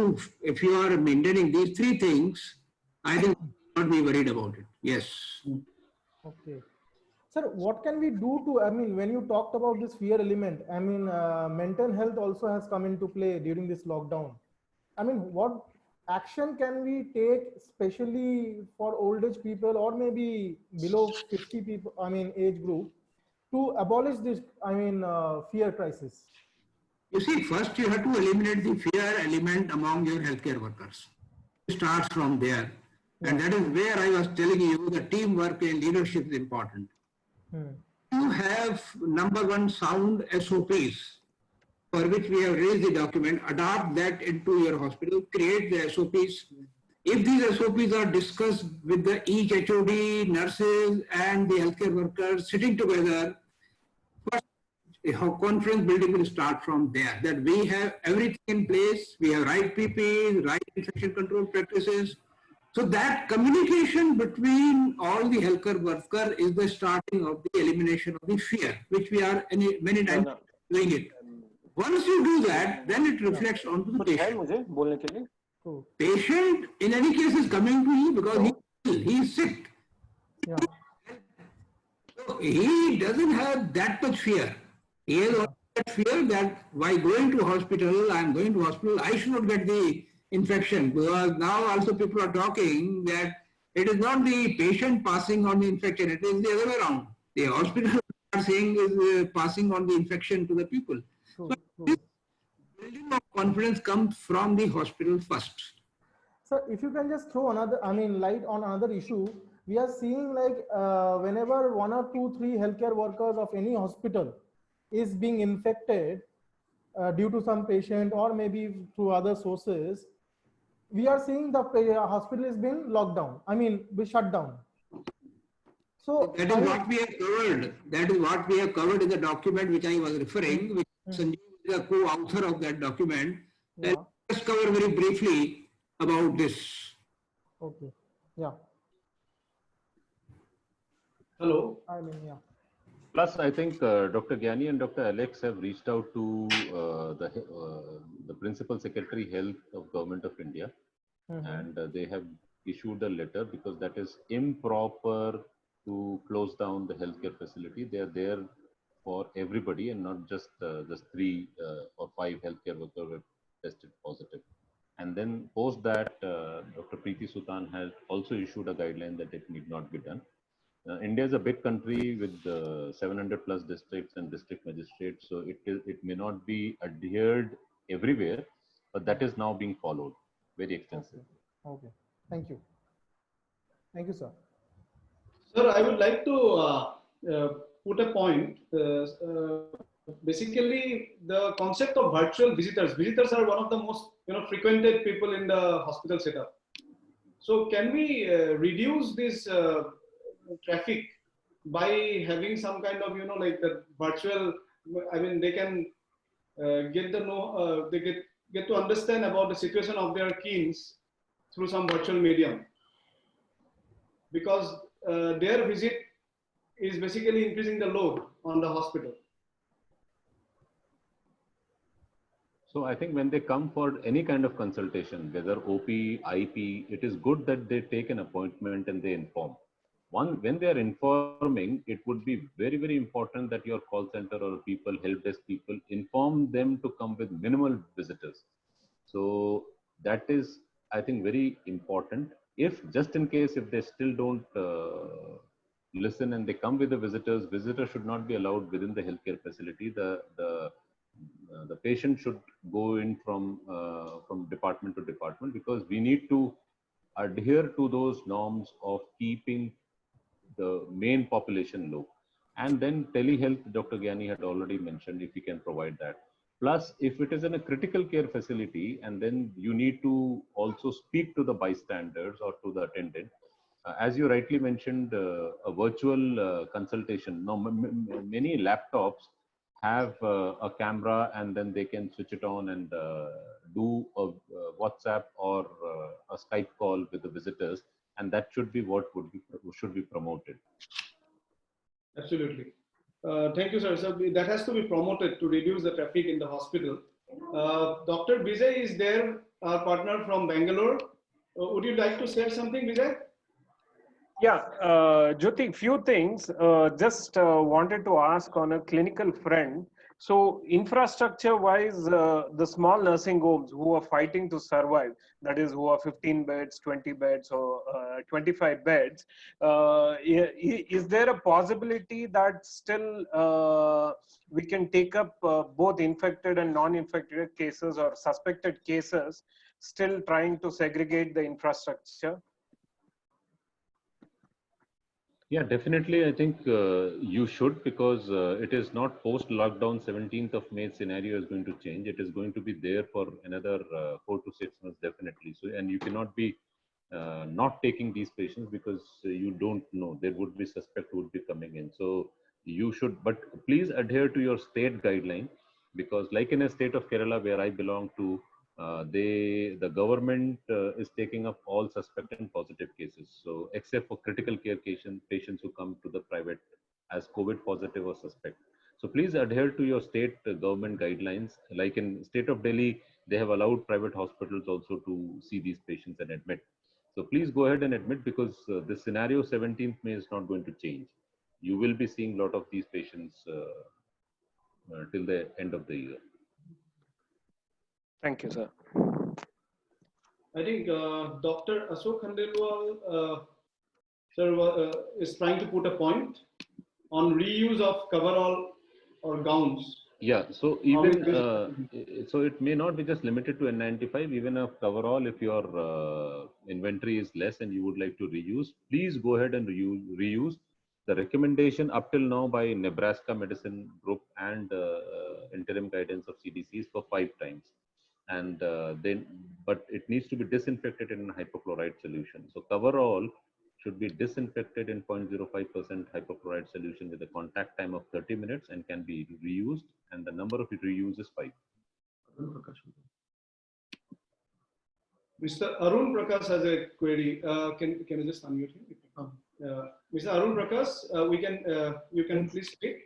if you are maintaining these three things, I think you should not be worried about it. Yes. Okay. Sir, what can we do to, I mean, when you talked about this fear element, I mean, mental health also has come into play during this lockdown. I mean, what action can we take, especially for old age people or maybe below 50 people, I mean, age group, to abolish this, I mean, fear crisis? You see, first you have to eliminate the fear element among your healthcare workers. It starts from there. And that is where I was telling you the teamwork and leadership is important. You have number one, sound SOPs, for which we have raised the document. Adopt that into your hospital, create the SOPs. If these SOPs are discussed with the each HOD, nurses and the healthcare workers sitting together, first conference building will start from there, that we have everything in place, we have right PPE, right infection control practices. So that communication between all the healthcare worker is the starting of the elimination of the fear, which we are many times doing it. Once you do that, then it reflects onto the patient. Patient, in any case, is coming to you because he is sick. Yeah. So he doesn't have that much fear. He has only that fear that while going to hospital, I should not get the infection, because now also people are talking that it is not the patient passing on the infection, it is the other way around. The hospital are saying is passing on the infection to the people. So this building of confidence comes from the hospital first. Sir, if you can just throw another, I mean, light on another issue, we are seeing like whenever 1 or 2, 3 healthcare workers of any hospital is being infected due to some patient or maybe through other sources, we are seeing the hospital is being locked down. I mean, be shut down. So That is what we have covered. That is what we have covered in the document which I was referring, which Sanjeev is the co-author of that document. And yeah, just cover very briefly about this. okay, yeah, Hello. I mean, yeah, Plus, I think Dr. Gyani and Dr. Alex have reached out to the Principal Secretary Health of Government of India, and they have issued a letter because that is improper to close down the healthcare facility. They are there for everybody and not just just 3 or 5 healthcare workers were tested positive. And then post that, Dr. Preeti Sutan has also issued a guideline that it need not be done. India is a big country with 700 plus districts and district magistrates, so it may not be adhered everywhere, but that is now being followed very extensively. okay. Thank you, sir. Sir, I would like to put a point. Basically, the concept of virtual visitors. Visitors are one of the most frequented people in the hospital setup. So, can we reduce this traffic by having some kind of like the virtual? I mean, they can get the know. They get to understand about the situation of their kins through some virtual medium, because their visit is basically increasing the load on the hospital. So I think when they come for any kind of consultation, whether OP, IP, it is good that they take an appointment and they inform. When they are informing, it would be very, very important that your call center or people, help desk people, inform them to come with minimal visitors. So that is, I think, very important. If just in case, if they still don't listen and they come with the visitors should not be allowed within the healthcare facility. The patient should go in from department to department, because we need to adhere to those norms of keeping the main population low. And then telehealth, Dr. Gyani had already mentioned, if we can provide that. Plus, if it is in a critical care facility, and then you need to also speak to the bystanders or to the attendant. As you rightly mentioned, a virtual consultation. Now, many laptops have a camera, and then they can switch it on and do a WhatsApp or a Skype call with the visitors, and that should be what should be promoted. Absolutely. Thank you, sir. So that has to be promoted to reduce the traffic in the hospital. Dr. Vijay is there, our partner from Bangalore. Would you like to share something, Vijay? Yeah, Jyoti, few things. Just wanted to ask on a clinical front. So infrastructure-wise, the small nursing homes who are fighting to survive, that is, who are 15 beds, 20 beds, or 25 beds, is there a possibility that still we can take up both infected and non-infected cases or suspected cases, still trying to segregate the infrastructure? Yeah, definitely. I think you should, because it is not post-lockdown 17th of May scenario is going to change. It is going to be there for another 4 to 6 months, definitely. So, and you cannot be not taking these patients, because you don't know. There would be suspect who would be coming in. So you should, but please adhere to your state guideline, because like in a state of Kerala where I belong to, the government is taking up all suspect and positive cases. So except for critical care patients who come to the private as COVID positive or suspect. So please adhere to your state government guidelines. Like in state of Delhi, they have allowed private hospitals also to see these patients and admit. So please go ahead and admit, because this scenario 17th May is not going to change. You will be seeing a lot of these patients till the end of the year. Thank you, sir. I think Dr. Ashok Khandelwal sir, is trying to put a point on reuse of coverall or gowns. Yeah, so even so it may not be just limited to N95. Even a coverall, if your inventory is less and you would like to reuse, please go ahead and reuse. The recommendation up till now by Nebraska Medicine Group and interim guidance of CDC is for 5 times, and but it needs to be disinfected in a hypochlorite solution. So coverall should be disinfected in 0.05% hypochlorite solution with a contact time of 30 minutes and can be reused, and the number of reuse is 5. Mr. Arun Prakash has a query. Can you just unmute him? Mr. Arun Prakash, you can please speak.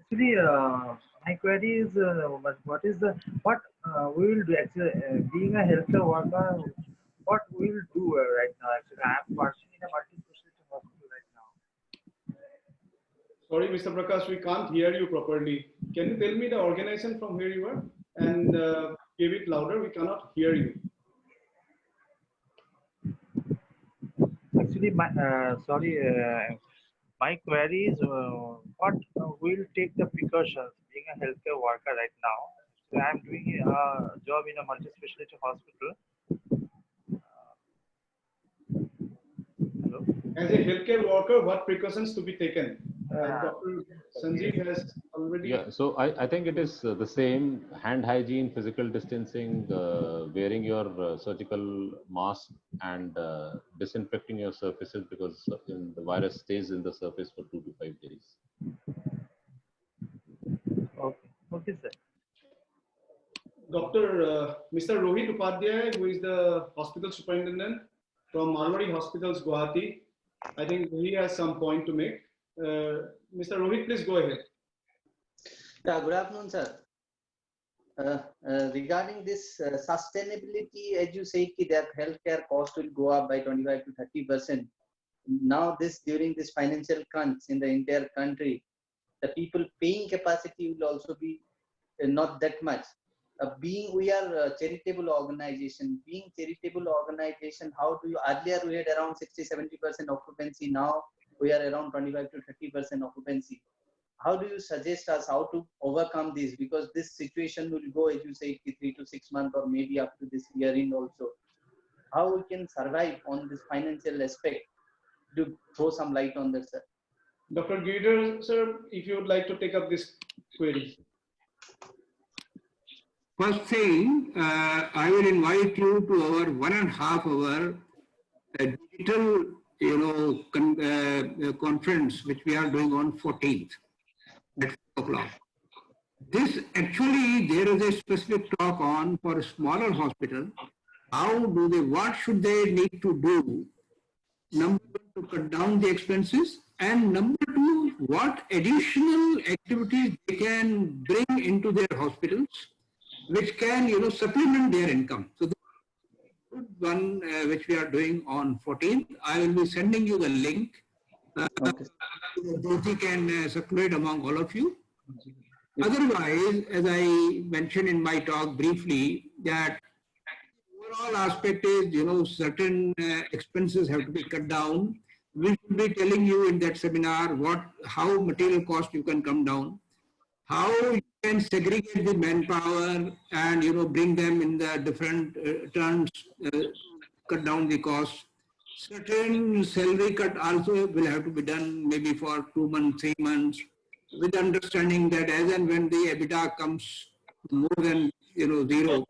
Actually, my query is what we will do actually being a healthcare worker, what we will do right now. Actually, I am working in a multi-specialty hospital right now. Sorry, Mr. Prakash, we can't hear you properly. Can you tell me the organization from where you are and give it louder? We cannot hear you. Actually, my query is what will take the precautions being a healthcare worker right now. So I am doing a job in a multi-specialty hospital. Hello. As a healthcare worker, what precautions to be taken? Dr. Sanjeev has already. Yeah, so I think it is the same: hand hygiene, physical distancing, wearing your surgical mask, and disinfecting your surfaces, because the virus stays in the surface for 2 to 5 days. Okay. Okay, sir. Mr. Rohit Upadhyay, who is the hospital superintendent from Marwari Hospitals, Guwahati, I think he has some point to make. Mr. Rohit, please go ahead. Yeah, good afternoon, sir. Regarding this sustainability, as you say, that healthcare cost will go up by 25 to 30%. Now, during this financial crunch in the entire country, the people paying capacity will also be not that much. We are a charitable organization. How do you? Earlier we had around 60-70% occupancy. Now we are around 25 to 30% occupancy. How do you suggest us how to overcome this? Because this situation will go, as you say, 3 to 6 months or maybe up to this year end also. How we can survive on this financial aspect? To throw some light on that, sir. Dr. Giridhar, sir, if you would like to take up this query. First thing, I will invite you to our 1.5 hour digital, conference, which we are doing on 14th at 4 o'clock. This actually, there is a specific talk on for a smaller hospital. What should they need to do? Number one, to cut down the expenses, and number two, what additional activities they can bring into their hospitals, which can, supplement their income. So this is one which we are doing on 14th. I will be sending you the link. Jyoti can circulate among all of you. Otherwise, as I mentioned in my talk briefly, that overall aspect is, certain expenses have to be cut down. We will be telling you in that seminar how material cost you can come down, how you can segregate the manpower and bring them in the different terms, cut down the cost. Certain salary cut also will have to be done maybe for 2 months, 3 months, with understanding that as and when the EBITDA comes more than 0,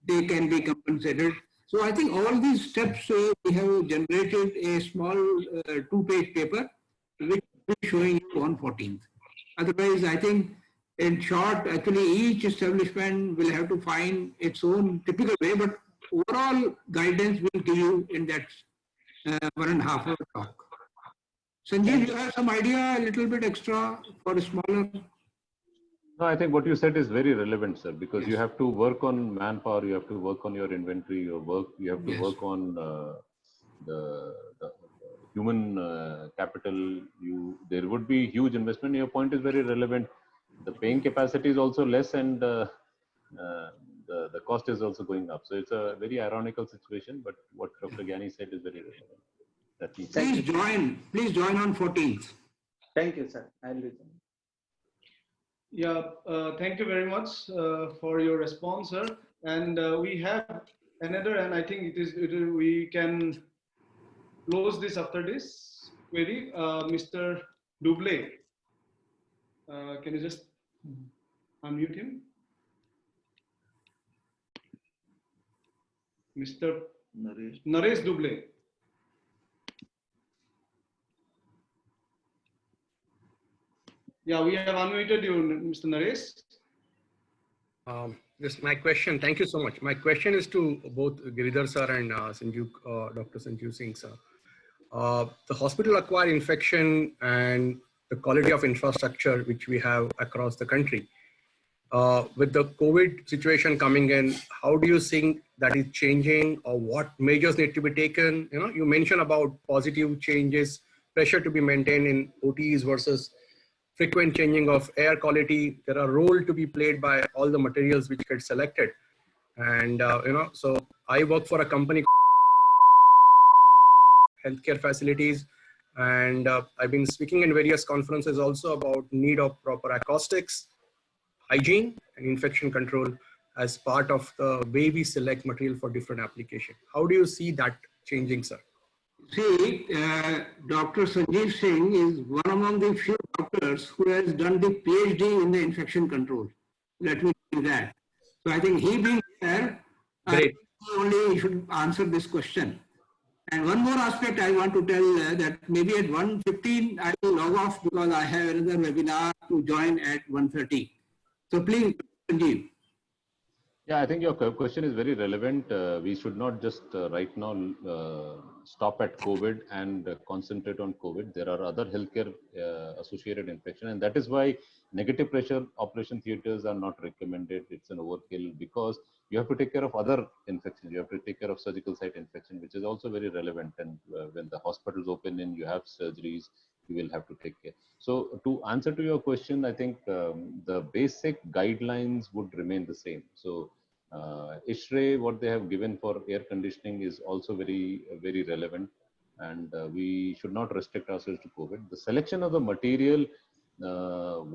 they can be compensated. So I think all these steps, we have generated a small 2-page paper which will be showing you on 14th. Otherwise, I think in short, actually each establishment will have to find its own typical way, but overall guidance will give you in that 1.5 hour talk. Sanjeev, you have some idea, a little bit extra for a smaller? No, I think what you said is very relevant, sir, because yes, you have to work on manpower, you have to work on your inventory, you have to yes, work on the human capital. There would be huge investment. Your point is very relevant. The paying capacity is also less, and the cost is also going up. So it's a very ironical situation, but what Dr. Gyani said is very relevant. Please join on 14th. Thank you, sir. I'll do that. Yeah, thank you very much for your response, sir. And we have another, and I think we can close this after this query. Mr. Duble, can you just unmute him? Mr. Naresh Duble. Yeah, we have unmuted you, Mr. Naresh. This my question. Thank you so much. My question is to both Giridhar sir and Dr. Sanjeev Singh sir. The hospital-acquired infection and the quality of infrastructure which we have across the country, with the COVID situation coming in, how do you think that is changing, or what measures need to be taken? You know, you mentioned about positive changes, pressure to be maintained in OTs versus frequent changing of air quality. There are role to be played by all the materials which get selected. And, so I work for a company, healthcare facilities, and I've been speaking in various conferences also about need of proper acoustics, hygiene, and infection control as part of the way we select material for different application. How do you see that changing, sir? See, Dr. Sanjeev Singh is one among the few doctors who has done the PhD in the infection control. Let me do that. So I think he being there, Great. Only should answer this question. And one more aspect I want to tell that maybe at 1:15 I will log off because I have another webinar to join at 1:30. So please, Sanjeev. Yeah, I think your question is very relevant. We should not just right now stop at COVID and concentrate on COVID. There are other healthcare associated infection, and that is why negative pressure operation theaters are not recommended. It's an overkill because you have to take care of other infections. You have to take care of surgical site infection, which is also very relevant. And when the hospitals open and you have surgeries, you will have to take care. So to answer to your question, I think the basic guidelines would remain the same. So ISHRE, what they have given for air conditioning is also very, very relevant, and we should not restrict ourselves to COVID. The selection of the material,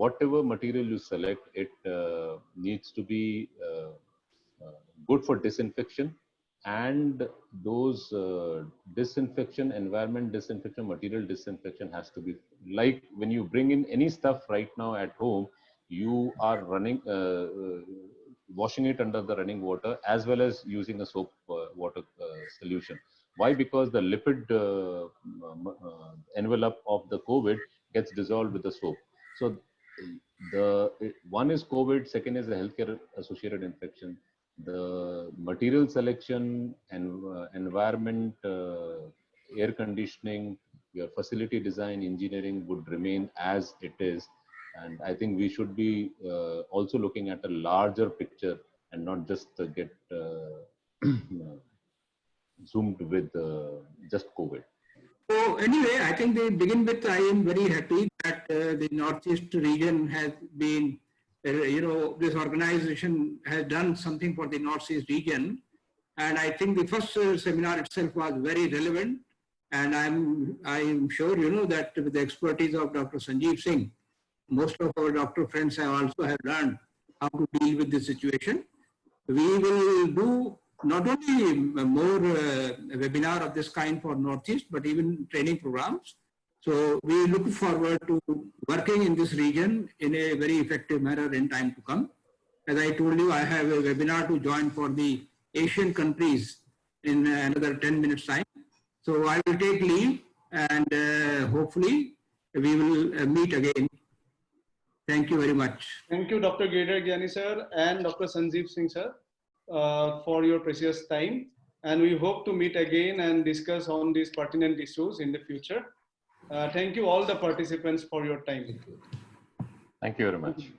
whatever material you select, it needs to be good for disinfection, and those disinfection, environment disinfection, material disinfection has to be like when you bring in any stuff right now at home, you are running washing it under the running water as well as using a soap water solution. Why? Because the lipid envelope of the COVID gets dissolved with the soap. So the one is COVID, second is the healthcare associated infection. The material selection and environment, air conditioning, your facility design, engineering would remain as it is. And I think we should be also looking at a larger picture and not just get zoomed with just COVID. So anyway, I think to begin with, I am very happy that the Northeast region has been, this organization has done something for the Northeast region. And I think the first seminar itself was very relevant. And I am sure, that with the expertise of Dr. Sanjeev Singh, most of our doctor friends have learned how to deal with this situation. We will do not only more webinar of this kind for Northeast, but even training programs. So we look forward to working in this region in a very effective manner in time to come. As I told you, I have a webinar to join for the Asian countries in another 10 minutes time. So I will take leave, and hopefully we will meet again. Thank you very much. Thank you, Dr. Giridhar Gyani sir and Dr. Sanjeev Singh sir for your precious time. And we hope to meet again and discuss on these pertinent issues in the future. Thank you all the participants for your time. Thank you very much.